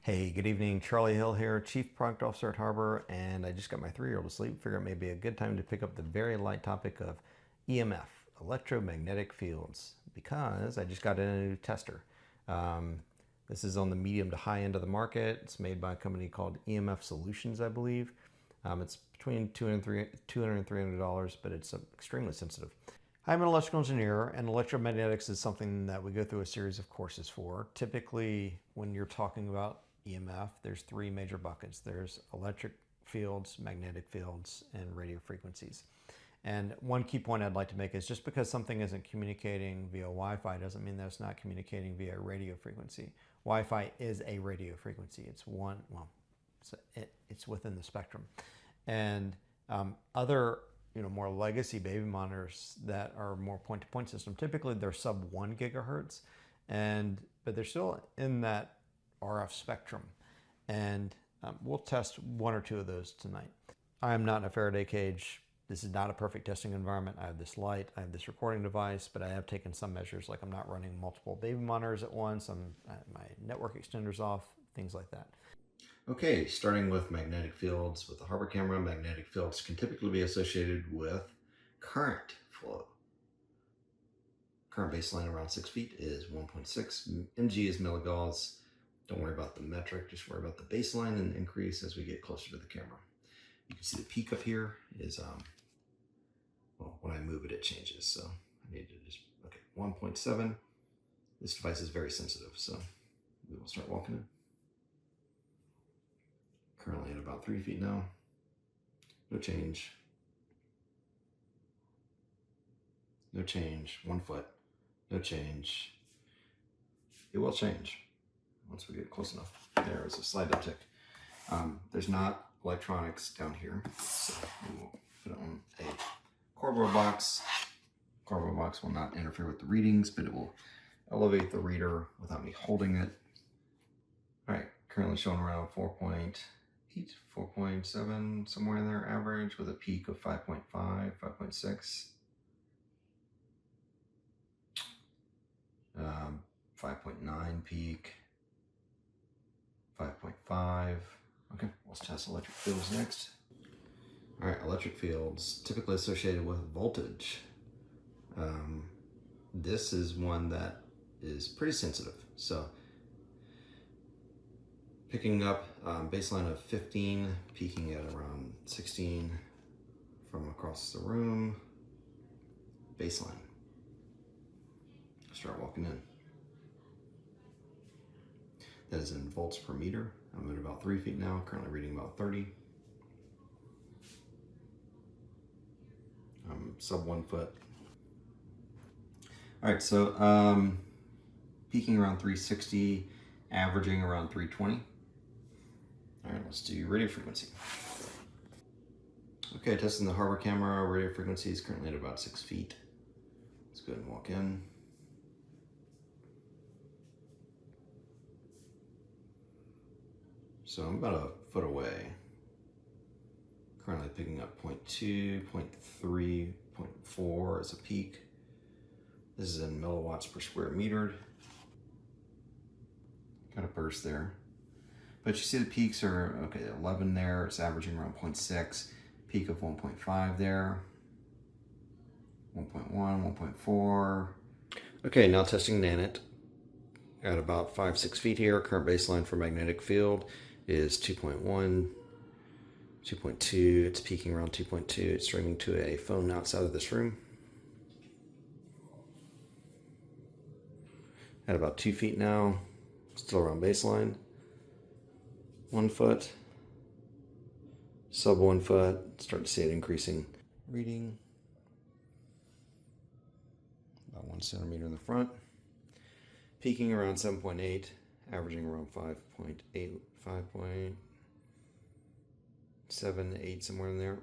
Hey, good evening. Charlie Hill here, Chief Product Officer at Harbor, and I just got my 3-year-old to sleep. Figure it may be a good time to pick up the very light topic of EMF, electromagnetic fields, because I just got in a new tester. This is on the medium to high end of the market. It's made by a company called EMF Solutions, I believe. It's between $200 and $300, but it's extremely sensitive. I'm an electrical engineer, and electromagnetics is something that we go through a series of courses for. Typically, when you're talking about EMF, there's 3 major buckets. There's electric fields, magnetic fields, and radio frequencies. And one key point I'd like to make is just because something isn't communicating via Wi-Fi doesn't mean that it's not communicating via radio frequency. Wi-Fi is a radio frequency. It's one, well, it's within the spectrum. And other more legacy baby monitors that are more point-to-point system, typically they're sub 1 gigahertz, but they're still in that RF spectrum. And we'll test 1 or 2 of those tonight. I am not in a Faraday cage. This is not a perfect testing environment. I have this light, I have this recording device, but I have taken some measures, like I'm not running multiple baby monitors at once, my network extender's off, things like that. Okay, starting with magnetic fields. With the Harbor camera, magnetic fields can typically be associated with current flow. Current baseline around 6 feet is 1.6 mg is milligauss. Don't worry about the metric, just worry about the baseline and increase as we get closer to the camera. You can see the peak up here is, well, when I move it, it changes. So I need to just, okay, 1.7. This device is very sensitive, so we will start walking in. Currently at about 3 feet now. No change. No change. 1 foot. No change. It will change once we get close enough. There is a slight uptick. There's not electronics down here, so we will put it on a cardboard box. Cardboard box will not interfere with the readings, but it will elevate the reader without me holding it. All right, currently showing around 4.8, 4.7, somewhere in there average, with a peak of 5.5, 5.6. 5.9 peak, 5.5. Okay, let's test electric fields next. All right, electric fields typically associated with voltage. This is one that is pretty sensitive. So picking up baseline of 15, peaking at around 16 from across the room. Baseline. Start walking in. That is in volts per meter. I'm at about 3 feet now, currently reading about 30. I'm sub 1 foot. All right, so peaking around 360, averaging around 320. All right, let's do radio frequency. Okay, testing the Harbor camera. Radio frequency is currently at about 6 feet. Let's go ahead and walk in. So I'm about a foot away. Currently picking up 0.2, 0.3, 0.4 as a peak. This is in milliwatts per square meter. Got a burst there. But you see the peaks are, okay, 11 there. It's averaging around 0.6. Peak of 1.5 there. 1.1, 1.4. Okay, now testing Nanit. At about 5-6 feet here. Current baseline for magnetic field is 2.1, 2.2. It's peaking around 2.2. It's streaming to a phone outside of this room. At about 2 feet now, still around baseline. 1 foot, sub 1 foot. Start to see it increasing. Reading about 1 centimeter in the front. Peaking around 7.8, averaging around 5.8, 5.7, 8, somewhere in there.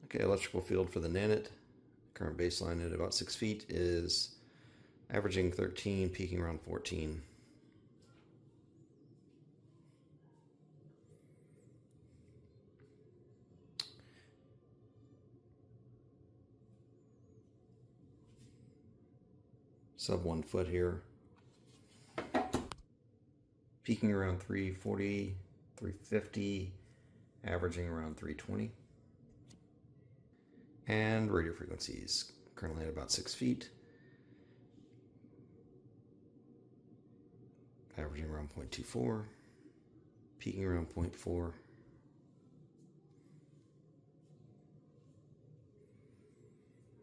Okay, electrical field for the Nanit. Current baseline at about 6 feet is averaging 13, peaking around 14. Sub 1 foot here. peaking around 340, 350, averaging around 320. And radio frequencies currently at about 6 feet, averaging around 0.24, peaking around 0.4.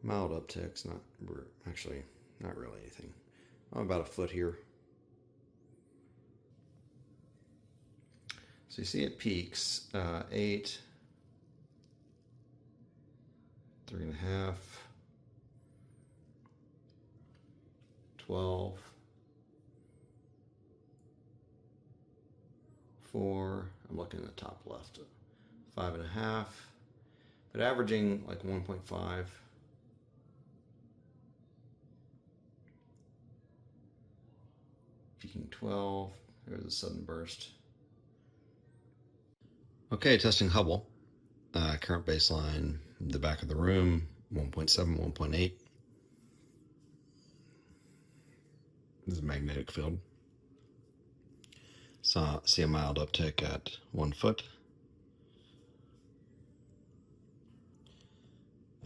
Mild upticks, not really anything. I'm about a foot here. So you see it peaks 8, 3.5, 12, 4. I'm looking at the top left. 5.5, but averaging like 1.5. Peaking 12. There's a sudden burst. Okay, testing Hubble. Current baseline, the back of the room, 1.7, 1.8. This is a magnetic field. See a mild uptick at 1 foot.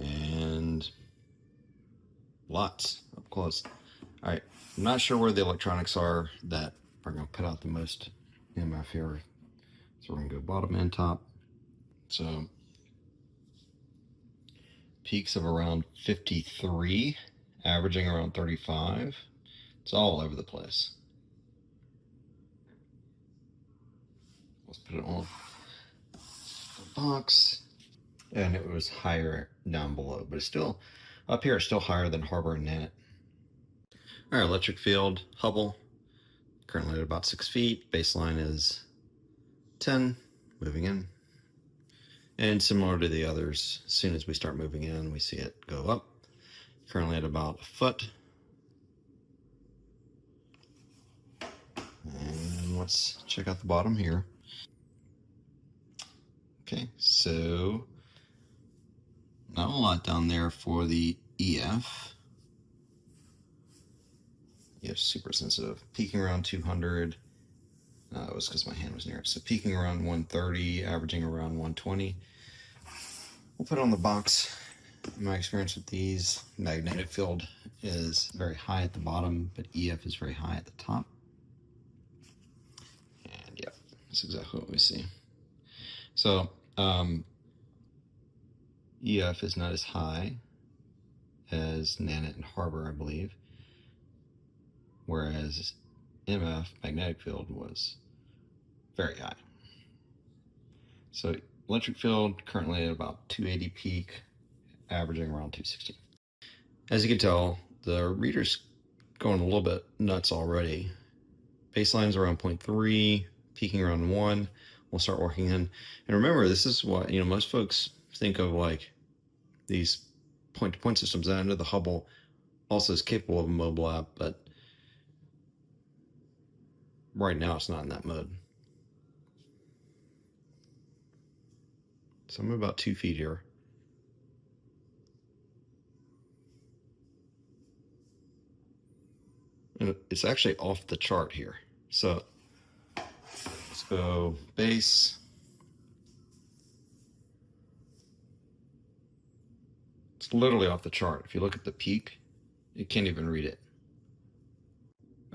And lots up close. All right, I'm not sure where the electronics are that are going to put out the most EMF here. So we're going to go bottom and top. So peaks of around 53, averaging around 35. It's all over the place. Let's put it on the box. And it was higher down below, but it's still up here. It's still higher than Harbor and Nannet. All right, electric field, Hubble, currently at about 6 feet. Baseline is 10, moving in. And similar to the others, as soon as we start moving in, we see it go up. Currently at about a foot. And let's check out the bottom here. Okay, so not a lot down there for the EF. EF super sensitive. Peaking around 200. It was because my hand was near it. So peaking around 130, averaging around 120. We'll put it on the box. In my experience with these, magnetic field is very high at the bottom, but EF is very high at the top. And yep, that's exactly what we see. So EF is not as high as Nannet and Harbor, I believe, whereas MF, magnetic field, was very high. So electric field currently at about 280 peak, averaging around 260. As you can tell, the reader's going a little bit nuts already. Baseline's around 0.3, peaking around 1. We'll start working in. And remember, this is what, most folks think of like these point-to-point systems. And I know the Hubble also is capable of a mobile app, but right now it's not in that mode. So I'm about 2 feet here. And it's actually off the chart here. So let's go base. It's literally off the chart. If you look at the peak, you can't even read it.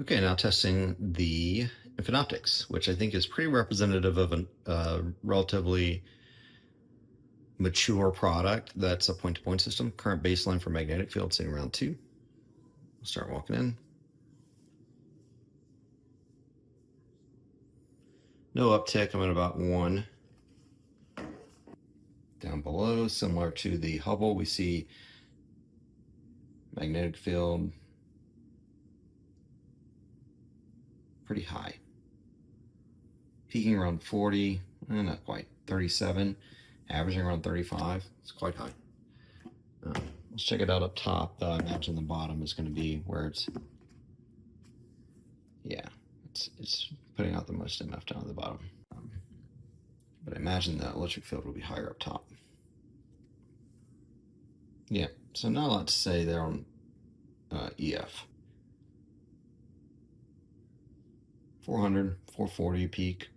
Okay, now testing the Infinite Optics, which I think is pretty representative of a relatively mature product that's a point-to-point system. Current baseline for magnetic field sitting around 2. We'll start walking in. No uptick, I'm at about 1. Down below, similar to the Hubble, we see magnetic field pretty high. Peaking around 40, not quite, 37, averaging around 35. It's quite high. Let's check it out up top, though. I imagine the bottom is going to be where it's, yeah, it's putting out the most MF down at the bottom. But I imagine that electric field will be higher up top. Yeah, so not a lot to say there on EF. 400, 440 peak.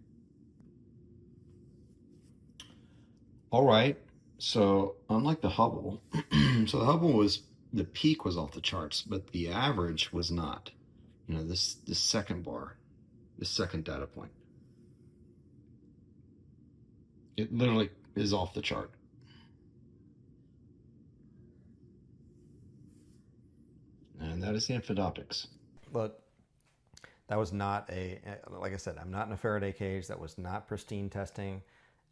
All right, so unlike the Hubble, so the Hubble the peak was off the charts, but the average was not. You know, this second bar, this second data point, it literally is off the chart. And that is the infrared optics. Look, that was not like I said, I'm not in a Faraday cage. That was not pristine testing,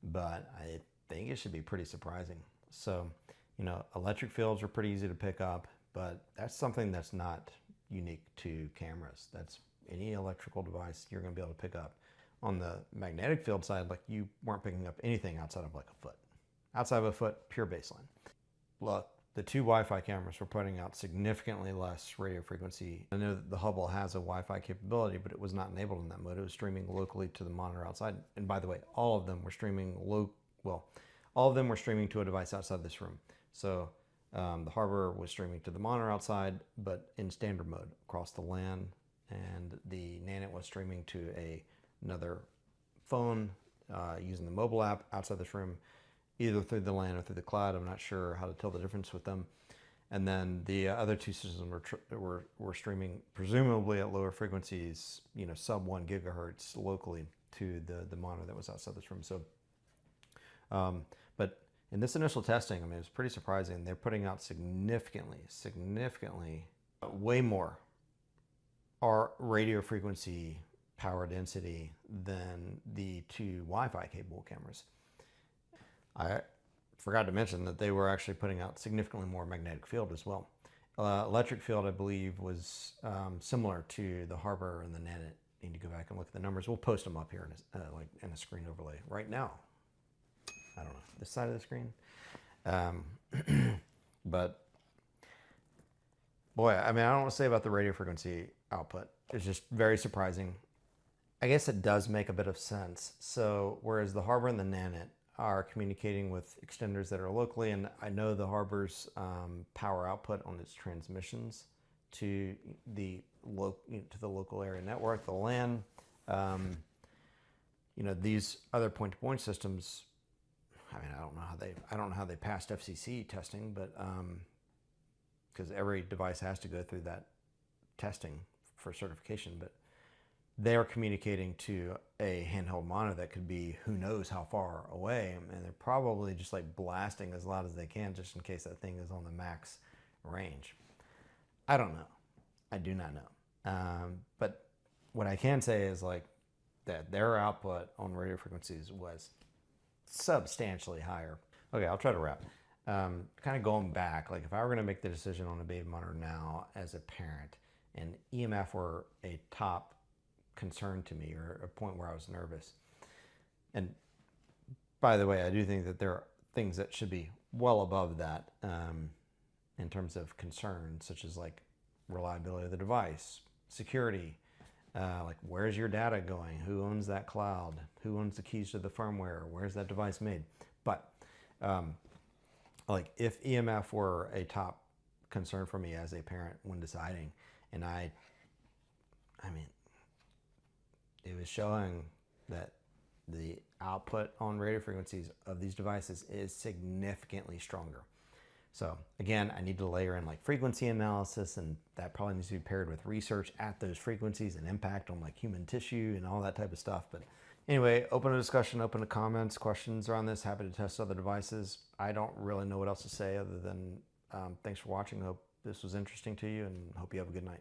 but I think it should be pretty surprising. So, you know, electric fields are pretty easy to pick up, but that's something that's not unique to cameras. That's any electrical device you're going to be able to pick up. On the magnetic field side, like, you weren't picking up anything outside of like a foot. Outside of a foot, pure baseline. Look, the two Wi-Fi cameras were putting out significantly less radio frequency. I know that the Hubble has a Wi-Fi capability, but it was not enabled in that mode. It was streaming locally to the monitor outside. And by the way, all of them were streaming all of them were streaming to a device outside this room. So the Harbor was streaming to the monitor outside, but in standard mode across the LAN, and the Nanit was streaming to another phone using the mobile app outside this room, either through the LAN or through the cloud. I'm not sure how to tell the difference with them. And then the other two systems were streaming presumably at lower frequencies, you know, sub 1 gigahertz locally to the monitor that was outside this room. So, but in this initial testing, I mean, it was pretty surprising. They're putting out significantly, way more radio frequency power density than the two Wi-Fi capable cameras. I forgot to mention that they were actually putting out significantly more magnetic field as well. Electric field, I believe, was similar to the Harbor and the Nanit. Need to go back and look at the numbers. We'll post them up here in a screen overlay right now. I don't know, this side of the screen. But boy, I mean, I don't know what to say about the radio frequency output. It's just very surprising. I guess it does make a bit of sense. So whereas the Harbor and the Nanit are communicating with extenders that are locally, and I know the Harbor's power output on its transmissions to the local area network, the LAN, you know, these other point-to-point systems, I mean, I don't know how they passed FCC testing, but because every device has to go through that testing for certification, but they're communicating to a handheld monitor that could be who knows how far away, and they're probably just like blasting as loud as they can just in case that thing is on the max range. I don't know. I do not know. But what I can say is like that their output on radio frequencies was substantially higher. Okay, I'll try to wrap. Kind of going back, like if I were going to make the decision on a baby monitor now as a parent, and EMF were a top concern to me, or a point where I was nervous. And by the way, I do think that there are things that should be well above that in terms of concern, such as like reliability of the device, security, like where's your data going, who owns that cloud, who owns the keys to the firmware, where's that device made. But like if EMF were a top concern for me as a parent when deciding, and I mean, it was showing that the output on radio frequencies of these devices is significantly stronger. So again, I need to layer in like frequency analysis, and that probably needs to be paired with research at those frequencies and impact on like human tissue and all that type of stuff. But anyway, open to discussion, open to comments, questions around this. Happy to test other devices. I don't really know what else to say other than thanks for watching. Hope this was interesting to you, and hope you have a good night.